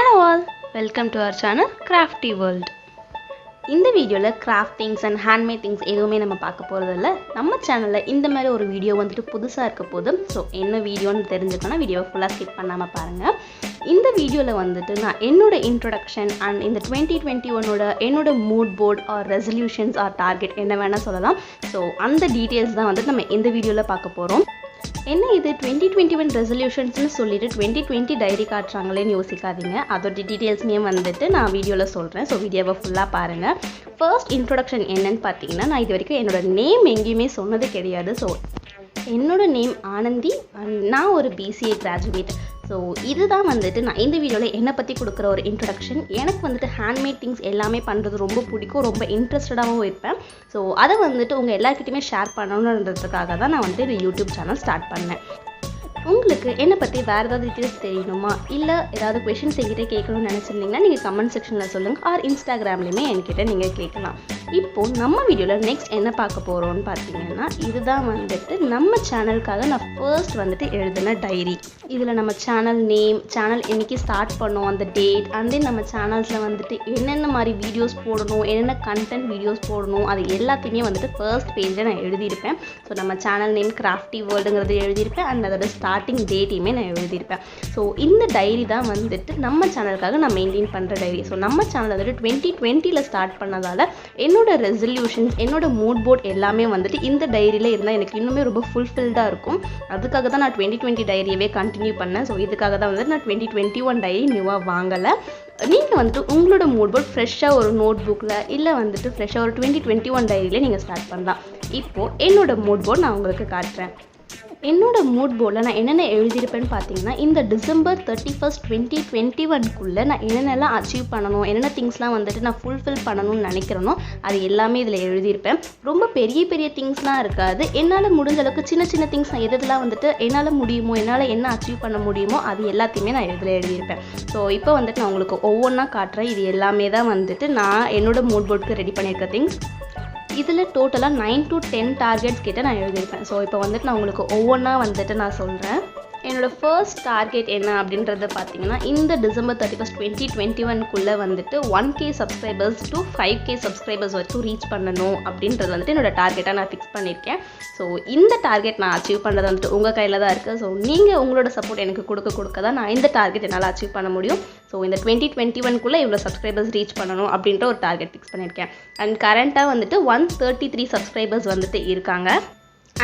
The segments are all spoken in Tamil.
Hello all, welcome to our channel Craftiiee World. இந்த வீடியோல craft things and handmade things எதுவுமே நம்ம பார்க்க போறது இல்ல. நம்ம சேனல்ல இந்த மாதிரி ஒரு வீடியோ வந்துட்டு புதுசா இருக்க போது. சோ என்ன வீடியோன்னு தெரிஞ்சுக்கணும் வீடியோவை ஃபுல்லா ஸ்கிப் பண்ணாம பாருங்க. இந்த வீடியோல வந்துட்டு நான் என்னோட இன்ட்ரோடக்ஷன் அண்ட் இந்த 2021 ஓட என்னோட mood board or resolutions or target என்ன வேணா சொல்லலாம். சோ அந்த டீடைல்ஸ் தான் வந்துட்டு நம்ம இந்த வீடியோல பார்க்க போறோம். என்ன இது 2021 ரெசல்யூஷன்ஸ்னு சொல்லிட்டு 2020 டைரி காட்டுறாங்களேன்னு யோசிக்காதீங்க. அதோட டீட்டெயில்ஸ்மே வந்துட்டு நான் வீடியோவில் சொல்கிறேன். ஸோ வீடியோவை ஃபுல்லாக பாருங்கள். ஃபர்ஸ்ட் இன்ட்ரோடக்ஷன் என்னன்னு பார்த்தீங்கன்னா, நான் இது வரைக்கும் என்னோட நேம் எங்கேயுமே சொன்னது கிடையாது. ஸோ என்னோட நேம் ஆனந்தி அண்ட் நான் ஒரு BCA கிராஜுவேட். ஸோ இதுதான் வந்துட்டு நான் இந்த வீடியோவில் என்னை பற்றி கொடுக்குற ஒரு இன்ட்ரடக்ஷன். எனக்கு வந்துட்டு ஹேண்ட்மேட் திங்ஸ் எல்லாமே பண்ணுறது ரொம்ப பிடிக்கும், ரொம்ப இன்ட்ரெஸ்டடாகவும் இருப்பேன். ஸோ அதை வந்துட்டு உங்கள் எல்லாருக்கிட்டையுமே ஷேர் பண்ணணுன்றதுக்காக தான் நான் வந்துட்டு இந்த யூடியூப் சேனல் ஸ்டார்ட் பண்ணேன். உங்களுக்கு என்னை பற்றி வேறு ஏதாவது டீட்டெயில்ஸ் தெரியணுமா, இல்லை ஏதாவது கொஷின்ஸ் என்கிட்ட கேட்கணும்னு நினச்சிருந்தீங்கன்னா நீங்கள் கமெண்ட் செக்ஷனில் சொல்லுங்கள், ஆர் இன்ஸ்டாகிராம்லேயுமே என்கிட்ட நீங்கள் கேட்கலாம். இப்போது நம்ம வீடியோவில் நெக்ஸ்ட் என்ன பார்க்க போகிறோன்னு பார்த்தீங்கன்னா, இதுதான் வந்துட்டு நம்ம சேனலுக்காக நான் ஃபர்ஸ்ட் வந்துட்டு எழுதின டைரி. இதில் நம்ம சேனல் நேம், சேனல் என்னைக்கு ஸ்டார்ட் பண்ணோம், அந்த டேட், அண்ட் தென் நம்ம சேனல்ஸில் வந்துட்டு என்னென்ன மாதிரி வீடியோஸ் போடணும், என்னென்ன கண்டென்ட் வீடியோஸ் போடணும், அது எல்லாத்தையுமே வந்துட்டு ஃபர்ஸ்ட் பேஜில் நான் எழுதியிருப்பேன். ஸோ நம்ம சேனல் நேம் கிராஃப்டி வேர்ல்டுங்கிறது எழுதியிருப்பேன், அண்ட் அதோட ஸ்டார்டிங் டேட்டையுமே நான் எழுதியிருப்பேன். ஸோ இந்த டைரி தான் வந்துட்டு நம்ம சேனலுக்காக நான் மெயின்டைன் பண்ணுற டைரி. ஸோ நம்ம சேனல் வந்துட்டு 2020 ஸ்டார்ட் பண்ணதால் என்னோட ரெசல்யூஷன்ஸ், என்னோட மூட் போர்ட் எல்லாமே வந்துட்டு இந்த டைரியில் இருந்தால் எனக்கு இன்னுமே ரொம்ப ஃபுல்ஃபில்டாக இருக்கும். அதுக்காக தான் நான் 2020 டைரியவே கண்டினியூ பண்ணேன். ஸோ இதுக்காக தான் வந்துட்டு நான் 2021 டைரி நியூவாக வாங்கலை. நீங்கள் வந்துட்டு உங்களோட மூட் போர்ட் ஃப்ரெஷ்ஷாக ஒரு நோட் புக்கில் இல்லை வந்துட்டு ஃப்ரெஷ்ஷாக ஒரு 2021 டைரியிலே நீங்கள் ஸ்டார்ட் பண்ணலாம். இப்போது என்னோட மூட் போர்ட் நான் உங்களுக்கு காட்டுறேன். என்னோட மூட் போர்டில் நான் என்னென்ன எழுதியிருப்பேன்னு பார்த்தீங்கன்னா, இந்த டிசம்பர் 31, 2021 நான் என்னென்னலாம் அச்சீவ் பண்ணணும், என்னென்ன திங்ஸ்லாம் வந்துட்டு நான் ஃபுல்ஃபில் பண்ணணும்னு நினைக்கிறேனோ அது எல்லாமே இதில் எழுதியிருப்பேன். ரொம்ப பெரிய பெரிய திங்ஸ்லாம் இருக்காது. என்னால் முடிஞ்ச அளவுக்கு சின்ன சின்ன திங்ஸ் நான் எதெல்லாம் வந்துட்டு என்னால் முடியுமோ, என்னால் என்ன அச்சீவ் பண்ண முடியுமோ அது எல்லாத்தையுமே நான் இதில் எழுதியிருப்பேன். ஸோ இப்போ வந்துட்டு நான் உங்களுக்கு ஒவ்வொன்றா காட்டுறேன். இது எல்லாமே தான் வந்துட்டு நான் என்னோட மூட் போர்டுக்கு ரெடி பண்ணியிருக்க திங்ஸ். இதில் டோட்டலாக 9 to 10 டார்கெட்ஸ் கிட்ட நான் எழுதியிருப்பேன். ஸோ இப்போ வந்துட்டு நான் உங்களுக்கு ஒவ்வொன்றா வந்துட்டு நான் சொல்கிறேன். என்னோடய ஃபர்ஸ்ட் டார்கெட் என்ன அப்படின்றத பார்த்தீங்கன்னா, இந்த டிசம்பர் 31, 2021 வந்துட்டு 1K subscribers to 5K subscribers வரைக்கும் ரீச் பண்ணணும் அப்படின்றது வந்துட்டு என்னோட டார்கெட்டாக நான் ஃபிக்ஸ் பண்ணியிருக்கேன். ஸோ இந்த டார்கெட் நான் அச்சீவ் பண்ணுறது வந்துட்டு உங்கள் கையில் தான் இருக்குது. ஸோ நீங்கள் உங்களோட சப்போர்ட் எனக்கு கொடுக்க தான் நான் இந்த டார்கெட் என்னால் அச்சீவ் பண்ண முடியும். ஸோ இந்த 2021 இவ்வளோ சப்ஸ்கிரைபர்ஸ் ரீச் பண்ணணும் அப்படின்ற ஒரு டார்கெட் ஃபிக்ஸ் பண்ணியிருக்கேன். அண்ட் கரண்ட்டாக வந்துட்டு 133 சப்ஸ்கிரைபர்ஸ் வந்துட்டு இருக்காங்க.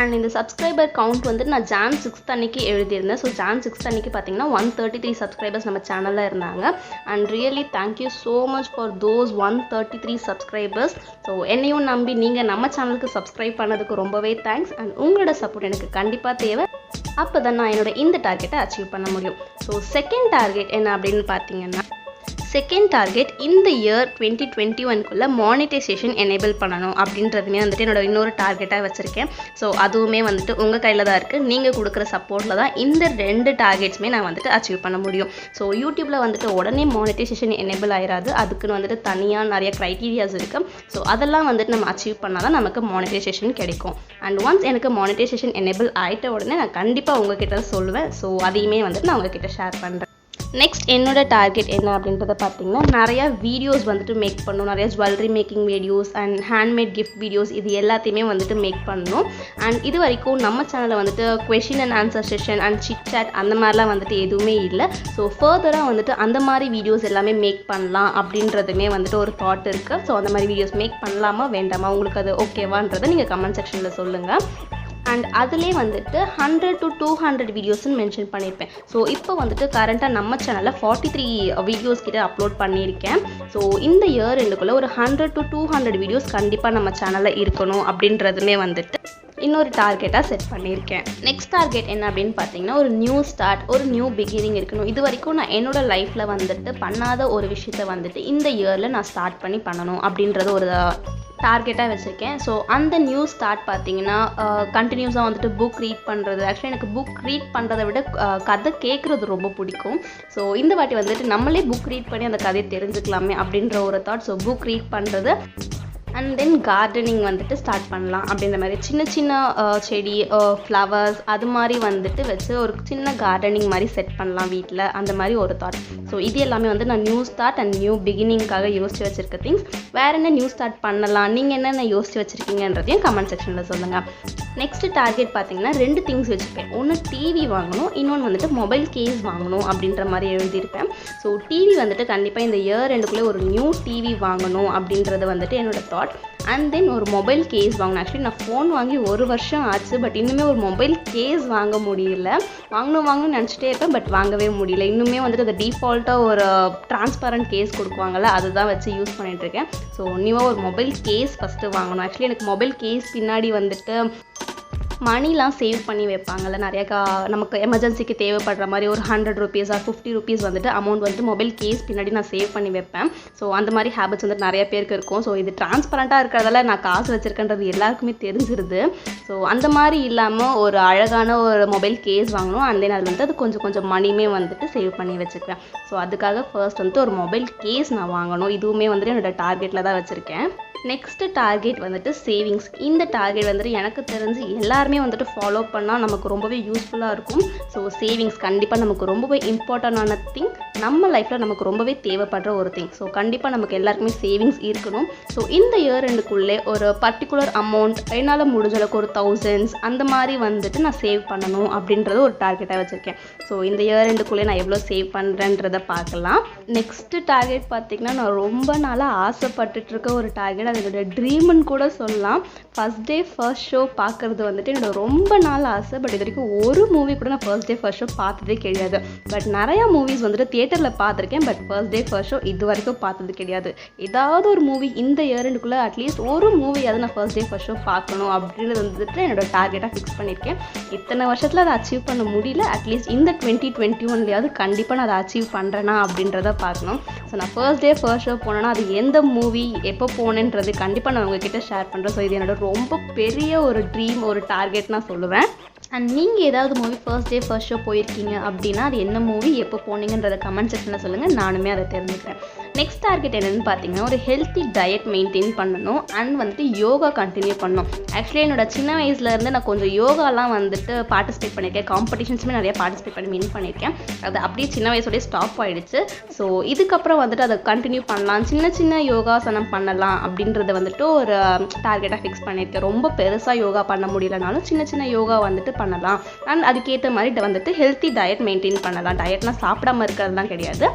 அண்ட் இந்த சப்ஸ்கிரைபர் கவுண்ட் வந்துட்டு நான் Jan 6 அன்னைக்கு எழுதியிருந்தேன். ஸோ Jan 6 அன்னைக்கு பார்த்தீங்கன்னா 133 சப்ஸ்கிரைபர்ஸ் நம்ம சேனலில் இருந்தாங்க. And really thank you so much for those 133 subscribers. So என்னையும் நம்பி நீங்கள் நம்ம சேனலுக்கு சப்ஸ்கிரைப் பண்ணதுக்கு ரொம்பவே தேங்க்ஸ். அண்ட் உங்களோட சப்போர்ட் எனக்கு கண்டிப்பாக தேவை. அப்போ தான் நான் என்னோட இந்த டார்கெட்டை அச்சீவ் பண்ண முடியும். ஸோ செகண்ட் டார்கெட் என்ன அப்படின்னு பார்த்தீங்கன்னா, செகண்ட் டார்கெட் இந்த இயர் 2021 மானிட்டைசேஷன் எனேபிள் பண்ணணும் அப்படின்றதுமே வந்துட்டு என்னோட இன்னொரு டார்கெட்டாக வச்சுருக்கேன். ஸோ அதுவுமே வந்துட்டு உங்கள் கையில் தான் இருக்குது. நீங்கள் கொடுக்குற சப்போர்ட்டில் தான் இந்த 2 டார்கெட்ஸுமே நான் வந்துட்டு அச்சீவ் பண்ண முடியும். ஸோ யூடியூப்பில் வந்துட்டு உடனே மானிட்டைசேஷன் எனேபிள் ஆயிடாது. அதுக்குன்னு வந்துட்டு தனியாக நிறைய க்ரைட்டீரியாஸ் இருக்குது. ஸோ அதெல்லாம் வந்துட்டு நம்ம அச்சீவ் பண்ணால் தான் நமக்கு மானிட்டைசேஷன் கிடைக்கும். அண்ட் ஒன்ஸ் எனக்கு மானிட்டைசேஷன் எனேபிள் ஆகிட்ட உடனே நான் கண்டிப்பாக உங்ககிட்ட சொல்லுவேன். ஸோ அதையுமே வந்துட்டு நான் உங்ககிட்ட ஷேர் பண்ணுறேன். நெக்ஸ்ட் என்னோட டார்கெட் என்ன அப்படின்றத பார்த்தீங்கன்னா, நிறையா வீடியோஸ் வந்துட்டு மேக் பண்ணணும். நிறையா jewellery making videos and handmade gift videos இது எல்லாத்தையுமே வந்துட்டு மேக் பண்ணணும். அண்ட் இது வரைக்கும் நம்ம சேனலில் வந்துட்டு question and answer session and chit chat அந்த மாதிரிலாம் வந்துட்டு எதுவுமே இல்லை. ஸோ ஃபர்தராக வந்துட்டு அந்த மாதிரி வீடியோஸ் எல்லாமே மேக் பண்ணலாம் அப்படின்றதுமே வந்துட்டு ஒரு தாட் இருக்குது. ஸோ அந்த மாதிரி வீடியோஸ் மேக் பண்ணலாமா வேண்டாமா, உங்களுக்கு அது ஓகேவான்றதை நீங்கள் கமெண்ட் செக்ஷனில் சொல்லுங்கள். அண்ட் அதிலே வந்துட்டு 100 to 200 வீடியோஸ்ன்னு மென்ஷன் பண்ணியிருப்பேன். ஸோ இப்போ வந்துட்டு கரண்ட்டாக நம்ம சேனலில் 43 வீடியோஸ் கிட்ட அப்லோட் பண்ணியிருக்கேன். ஸோ இந்த இயர் எண்டுக்குள்ளே ஒரு 100 to 200 வீடியோஸ் கண்டிப்பாக நம்ம சேனலில் இருக்கணும் அப்படின்றதுமே வந்துட்டு இன்னொரு டார்கெட்டாக செட் பண்ணியிருக்கேன். நெக்ஸ்ட் டார்கெட் என்ன அப்படின்னு பார்த்தீங்கன்னா, ஒரு நியூ ஸ்டார்ட், ஒரு நியூ பிகினிங் இருக்கணும். இது வரைக்கும் நான் என்னோடய லைஃப்பில் வந்துட்டு பண்ணாத ஒரு விஷயத்தை வந்துட்டு இந்த இயரில் நான் ஸ்டார்ட் பண்ணி பண்ணணும் அப்படின்றது ஒரு டார்கெட்டாக வச்சுருக்கேன். ஸோ அந்த நியூ ஸ்டார்ட் பார்த்தீங்கன்னா, கண்டினியூஸாக வந்துட்டு புக் ரீட் பண்ணுறது. ஆக்சுவலி எனக்கு புக் ரீட் பண்ணுறதை விட கதை கேட்குறது ரொம்ப பிடிக்கும். ஸோ இந்த வாட்டி வந்துட்டு நம்மளே புக் ரீட் பண்ணி அந்த கதையை தெரிஞ்சுக்கலாமே அப்படின்ற ஒரு தாட். ஸோ புக் ரீட் பண்ணுறது அண்ட் தென் கார்டனிங் வந்துட்டு ஸ்டார்ட் பண்ணலாம் அப்படின்ற மாதிரி சின்ன சின்ன செடி ஃப்ளவர்ஸ் அது மாதிரி வந்துட்டு வச்சு ஒரு சின்ன கார்டனிங் மாதிரி செட் பண்ணலாம் வீட்டில், அந்த மாதிரி ஒரு தாட். ஸோ இது எல்லாமே வந்து நான் நியூ ஸ்டார்ட் அண்ட் நியூ பிகினிங்காக யோசிச்சு வச்சுருக்க திங்ஸ். வேறு என்ன நியூ ஸ்டார்ட் பண்ணலாம், நீங்கள் என்னென்ன யோசிச்சு வச்சுருக்கீங்கன்றதையும் கமெண்ட் செக்ஷனில் சொல்லுங்கள். நெக்ஸ்ட் டார்கெட் பார்த்தீங்கன்னா 2 திங்ஸ் வச்சுருப்பேன். ஒன்று டிவி வாங்கணும், இன்னொன்று வந்துட்டு மொபைல் கேஸ் வாங்கணும் அப்படின்ற மாதிரி எழுதியிருப்பேன். ஸோ டிவி வந்துட்டு கண்டிப்பாக இந்த இயர் எண்டுக்குள்ளே ஒரு நியூ டிவி வாங்கணும் அப்படின்றது வந்துட்டு என்னோடய தாட். அண்ட் தென் ஒரு மொபைல் கேஸ் வாங்கணும். ஆக்சுவலி நான் ஃபோன் வாங்கி 1 வருஷம் ஆச்சு, பட் இன்னுமே ஒரு மொபைல் கேஸ் வாங்க முடியல. வாங்கணும்னு நினச்சிட்டே இருப்பேன், பட் வாங்கவே முடியல. இன்னுமே வந்துட்டு அந்த டிஃபால்ட்டாக ஒரு டிரான்ஸ்பரண்ட் கேஸ் கொடுக்குவாங்கள்ல, அதுதான் வச்சு யூஸ் பண்ணிகிட்ருக்கேன். ஸோ நியூவாக ஒரு மொபைல் கேஸ் ஃபஸ்ட்டு வாங்கணும். ஆக்சுவலி எனக்கு மொபைல் கேஸ் பின்னாடி வந்துட்டு மணிலாம் சேவ் பண்ணி வைப்பாங்கள்ல, நிறையா நமக்கு எமர்ஜென்சிக்கு தேவைப்படுற மாதிரி ஒரு 100 rupees ஆர் 50 rupees வந்துட்டு அமௌண்ட் வந்துட்டு மொபைல் கேஸ் பின்னாடி நான் சேவ் பண்ணி வைப்பேன். ஸோ அந்த மாதிரி ஹேபிட்ஸ் வந்துட்டு நிறைய பேருக்கு இருக்கும். ஸோ இது டிரான்ஸ்பரண்ட்டாக இருக்கிறதால நான் காசு வச்சுருக்கேன்றது எல்லாருக்குமே தெரிஞ்சிருது. ஸோ அந்த மாதிரி இல்லாமல் ஒரு அழகான ஒரு மொபைல் கேஸ் வாங்கணும். அண்ட் தென் அது வந்துட்டு அது கொஞ்சம் கொஞ்சம் மணியுமே வந்துட்டு சேவ் பண்ணி வச்சுருக்கேன். ஸோ அதுக்காக ஃபர்ஸ்ட் வந்துட்டு ஒரு மொபைல் கேஸ் நான் வாங்கணும். இதுவுமே வந்துட்டு என்னோடய டார்கெட்டில் தான் வச்சுருக்கேன். நெக்ஸ்ட்டு டார்கெட் வந்துட்டு சேவிங்ஸ். இந்த டார்கெட் வந்துட்டு எனக்கு தெரிஞ்சு எல்லாருமே வந்துட்டு ஃபாலோ பண்ணால் நமக்கு ரொம்பவே யூஸ்ஃபுல்லாக இருக்கும். ஸோ சேவிங்ஸ் கண்டிப்பாக நமக்கு ரொம்பவே இம்பார்ட்டண்டான திங், நம்ம லைஃப்பில் நமக்கு ரொம்பவே தேவைப்படுற ஒரு திங். ஸோ கண்டிப்பாக நமக்கு எல்லாருக்குமே சேவிங்ஸ் இருக்கணும். ஸோ இந்த இயர் எண்டுக்குள்ளே ஒரு பர்டிகுலர் அமௌண்ட் என்னால் முடிஞ்ச அளவுக்கு ஒரு 1000s அந்த மாதிரி வந்துட்டு நான் சேவ் பண்ணணும் அப்படின்றது ஒரு டார்கெட்டாக வச்சுருக்கேன். ஸோ இந்த இயர் எண்டுக்குள்ளே நான் எவ்வளோ சேவ் பண்ணுறேன்றதை பார்க்கலாம். நெக்ஸ்ட்டு டார்கெட் பார்த்திங்கன்னா நான் ரொம்ப நாளாக ஆசைப்பட்டுட்டு இருக்க ஒரு டார்கெட், அதோட ட்ரீம்னு கூட சொல்லலாம். ஃபர்ஸ்ட் டே ஃபர்ஸ்ட் ஷோ பார்க்குறது வந்துட்டு என்னோட ரொம்ப நாள் ஆசை. பட் இது வரைக்கும் ஒரு மூவி கூட நான் ஃபர்ஸ்ட் டே ஃபர்ஸ்ட் ஷோ பார்த்ததே கிடையாது. பட் நிறையா மூவிஸ் வந்துட்டு தியேட்டரில் பார்த்துருக்கேன், but first day first show இது வரைக்கும் பார்த்தது கிடையாது. ஏதாவது ஒரு மூவி இந்த இயர் எண்டுக்குள்ளே அட்லீஸ்ட் ஒரு மூவியாவது நான் ஃபர்ஸ்ட் டே ஃபர்ஸ்ட் ஷோ பார்க்கணும் அப்படின்றது வந்துட்டு என்னோட டார்கெட்டாக ஃபிக்ஸ் பண்ணியிருக்கேன். இத்தனை வருஷத்தில் அதை அச்சீவ் பண்ண முடியல, அட்லீஸ்ட் இந்த 2021 கண்டிப்பாக நான் அதை அச்சீவ் பண்ணுறேன்னா அப்படின்றத பார்க்கணும். ஸோ நான் ஃபர்ஸ்ட் டே ஃபர்ஸ்ட் ஷோ போனேன்னா அது எந்த மூவி எப்போ போனேன்றது கண்டிப்பாக நான் உங்ககிட்ட ஷேர் பண்ணுறேன். ஸோ இது என்னோட ரொம்ப பெரிய ஒரு ட்ரீம், ஒரு டார்கெட் நான் சொல்லுவேன். அண்ட் நீங்கள் ஏதாவது movie first day first show போயிருக்கீங்க அப்படின்னா அது என்ன மூவி, எப்போ போனீங்கன்றதை கமெண்ட் செக்ஷனில் சொல்லுங்கள், நானுமே அதை தெரிஞ்சுக்கிறேன். நெக்ஸ்ட் டார்கெட் என்னென்னு பார்த்தீங்கன்னா ஒரு ஹெல்த்தி டயட் மெயின்டைன் பண்ணணும் அண்ட் வந்துட்டு யோகா கண்டினியூ பண்ணணும். ஆக்சுவலி என்னோட சின்ன வயசுலேருந்து நான் கொஞ்சம் யோகாலாம் வந்துட்டு பார்ட்டிசிபேட் பண்ணியிருக்கேன். காம்படிஷன்ஸுமே நிறைய பார்ட்டிசிபேட் பண்ணி வின் பண்ணியிருக்கேன். அது அப்படியே சின்ன வயசோடய ஸ்டாப் ஆகிடுச்சு. ஸோ இதுக்கப்புறம் வந்துட்டு அதை கண்டினியூ பண்ணலாம், சின்ன சின்ன யோகாசனம் பண்ணலாம் அப்படின்றத வந்துட்டு ஒரு டார்கெட்டாக ஃபிக்ஸ் பண்ணியிருக்கேன். ரொம்ப பெருசாக யோகா பண்ண முடியலனாலும் சின்ன சின்ன யோகா வந்துட்டு பண்ணலாம். அண்ட் அதுக்கேற்ற மாதிரி வந்துட்டு ஹெல்த்தி டயட் மெயின்டைன் பண்ணலாம். டயட்னா சாப்பிடாம இருக்கிறதுலாம் கிடையாது,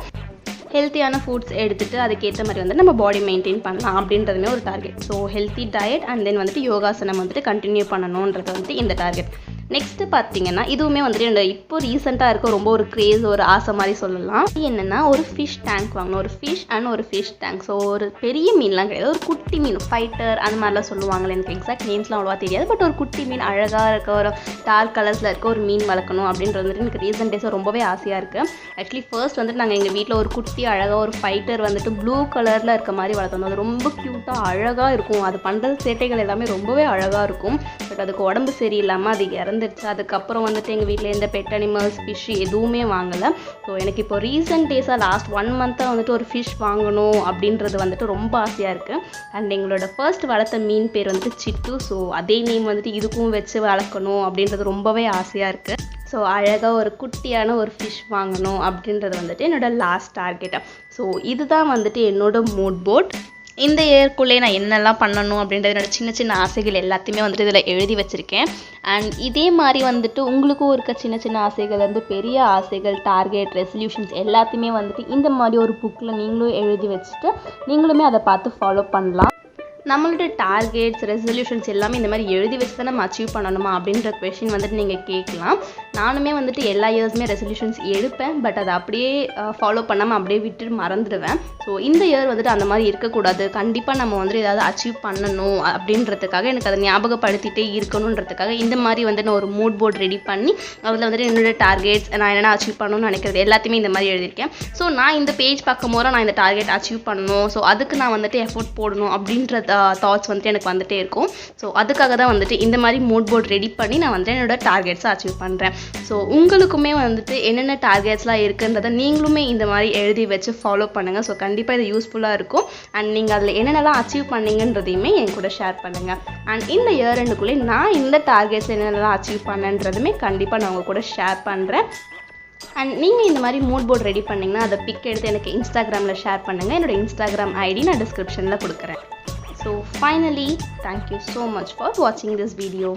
ஹெல்த்தியான ஃபுட்ஸ் எடுத்துகிட்டு அதுக்கேற்ற மாதிரி வந்து நம்ம பாடி மெயின்டைன் பண்ணலாம் அப்படின்றதுமே ஒரு target. So healthy diet and then வந்துட்டு யோகாசனம் வந்துட்டு கண்டினியூ பண்ணணுன்றது வந்துட்டு இந்த டார்கெட். நெக்ஸ்ட்டு பார்த்தீங்கன்னா இதுவுமே வந்துட்டு என்னோட இப்போ ரீசெண்டாக இருக்க ரொம்ப ஒரு க்ரேஸ், ஒரு ஆசை மாதிரி சொல்லலாம். என்னென்னா ஒரு ஃபிஷ் டேங்க் வாங்கணும். ஒரு ஃபிஷ் அண்ட் ஒரு ஃபிஷ் டேங்க். ஸோ ஒரு பெரிய மீன்லாம் கிடையாது, ஒரு குட்டி மீன், ஃபைட்டர் அந்த மாதிரிலாம் சொல்லுவாங்களே, எனக்கு எக்ஸாக்ட் நேம்ஸ்லாம் அவ்வளோவா தெரியாது. பட் ஒரு குட்டி மீன், அழகாக இருக்க ஒரு டார்க் கலர்ஸில் இருக்க ஒரு மீன் வளர்க்கணும் அப்படின்றது வந்துட்டு எனக்கு ரீசெண்ட் டேஸாக ரொம்பவே ஆசையாக இருக்குது. ஆக்சுவலி ஃபர்ஸ்ட் வந்துட்டு நாங்கள் எங்கள் வீட்டில் ஒரு குட்டி அழகாக ஒரு ஃபைட்டர் வந்துட்டு ப்ளூ கலரில் இருக்க மாதிரி வளர்த்தோம். அது ரொம்ப க்யூட்டாக அழகாக இருக்கும். அது பண்ணுறது சேட்டைகள் எல்லாமே ரொம்பவே அழகாக இருக்கும். பட் அதுக்கு உடம்பு சரியில்லாமல் அது இறந்துருச்சு. அதுக்கப்புறம் வந்துட்டு எங்கள் வீட்டில் எந்த பெட் அனிமல்ஸ், ஃபிஷ் எதுவுமே வாங்கலை. ஸோ எனக்கு இப்போ ரீசெண்ட் டேஸாக லாஸ்ட் 1 month-ஆக வந்துட்டு ஒரு ஃபிஷ் வாங்கணும் அப்படின்றது வந்துட்டு ரொம்ப ஆசையாக இருக்குது. அண்ட் எங்களோட ஃபர்ஸ்ட் வளர்த்த மீன் பேர் வந்துட்டு சிட்டு. ஸோ அதே நேம் வந்துட்டு இதுக்கும் வச்சு வளர்க்கணும் அப்படின்றது ரொம்பவே ஆசையாக இருக்குது. ஸோ அழகாக ஒரு குட்டியான ஒரு ஃபிஷ் வாங்கணும் அப்படின்றது வந்துட்டு என்னோடய லாஸ்ட் டார்கெட்டு. ஸோ இதுதான் வந்துட்டு என்னோட மூட் போர்ட். இந்த இயர்க்குள்ளே நான் என்னெல்லாம் பண்ணணும் அப்படின்றது என்னோட சின்ன சின்ன ஆசைகள் எல்லாத்தையுமே வந்துட்டு இதில் எழுதி வச்சுருக்கேன். அண்ட் இதே மாதிரி வந்துட்டு உங்களுக்கும் இருக்க சின்ன சின்ன ஆசைகள் வந்து பெரிய ஆசைகள், டார்கெட், ரெசல்யூஷன்ஸ் எல்லாத்தையுமே வந்துட்டு இந்த மாதிரி ஒரு புக்கில் நீங்களும் எழுதி வச்சுட்டு நீங்களுமே அதை பார்த்து ஃபாலோ பண்ணலாம். நம்மளோட டார்கெட்ஸ், ரெசல்யூஷன்ஸ் எல்லாமே இந்த மாதிரி எழுதி வச்சு தான் நம்ம அச்சீவ் பண்ணணுமா அப்படின்ற கொஷின் வந்துட்டு நீங்கள் கேட்கலாம். நானுமே வந்துட்டு எல்லா இயர்ஸுமே ரெசல்யூஷன்ஸ் எடுப்பேன், பட் அதை அப்படியே ஃபாலோ பண்ணாமல் அப்படியே விட்டு மறந்துடுவேன். ஸோ இந்த இயர் வந்துட்டு அந்த மாதிரி இருக்கக்கூடாது, கண்டிப்பாக நம்ம வந்துட்டு ஏதாவது அச்சீவ் பண்ணணும் அப்படின்றதுக்காக எனக்கு அதை ஞாபகப்படுத்திகிட்டே இருக்கணுன்றதுக்காக இந்த மாதிரி வந்து நான் ஒரு மூட் போர்ட் ரெடி பண்ணி அதில் வந்துட்டு என்னோட டார்கெட்ஸ், நான் என்னென்ன அச்சீவ் பண்ணணும்னு நினைக்கிறது எல்லாத்தையுமே இந்த மாதிரி எழுதியிருக்கேன். ஸோ நான் இந்த பேஜ் பார்க்கும் போது நான் இந்த டார்கெட் அச்சீவ் பண்ணணும், ஸோ அதுக்கு நான் வந்துட்டு எஃபோர்ட் போடணும் அப்படின்றத தாட்ஸ் வந்துட்டு எனக்கு வந்துட்டே இருக்கும். ஸோ அதுக்காக தான் வந்துட்டு இந்த மாதிரி மூட் போர்ட் ரெடி பண்ணி நான் வந்துட்டு என்னோடய டார்கெட்ஸை அச்சீவ் பண்ணுறேன். ஸோ உங்களுக்குமே வந்துட்டு என்னென்ன டார்கெட்ஸ்லாம் இருக்குன்றதை நீங்களுமே இந்த மாதிரி எழுதி வச்சு ஃபாலோ பண்ணுங்கள். ஸோ கண்டிப்பாக இது யூஸ்ஃபுல்லாக இருக்கும். அண்ட் நீங்கள் அதில் என்னென்னலாம் அச்சீவ் பண்ணீங்கன்றதையுமே என் கூட ஷேர் பண்ணுங்கள். அண்ட் இந்த இயர் எண்டுக்குள்ளே நான் இந்த டார்கெட்ஸ் என்னென்னலாம் அச்சீவ் பண்ணேன்றதுமே கண்டிப்பாக நான் உங்கள் கூட ஷேர் பண்ணுறேன். அண்ட் நீங்கள் இந்த மாதிரி மூட் போர்ட் ரெடி பண்ணிங்கன்னா அதை பிக் எடுத்து எனக்கு இன்ஸ்டாகிராமில் ஷேர் பண்ணுங்கள். என்னோடய இன்ஸ்டாகிராம் ஐடி நான் டிஸ்கிரிப்ஷனில் கொடுக்குறேன். So finally thank you so much for வாட்சிங் திஸ் வீடியோ.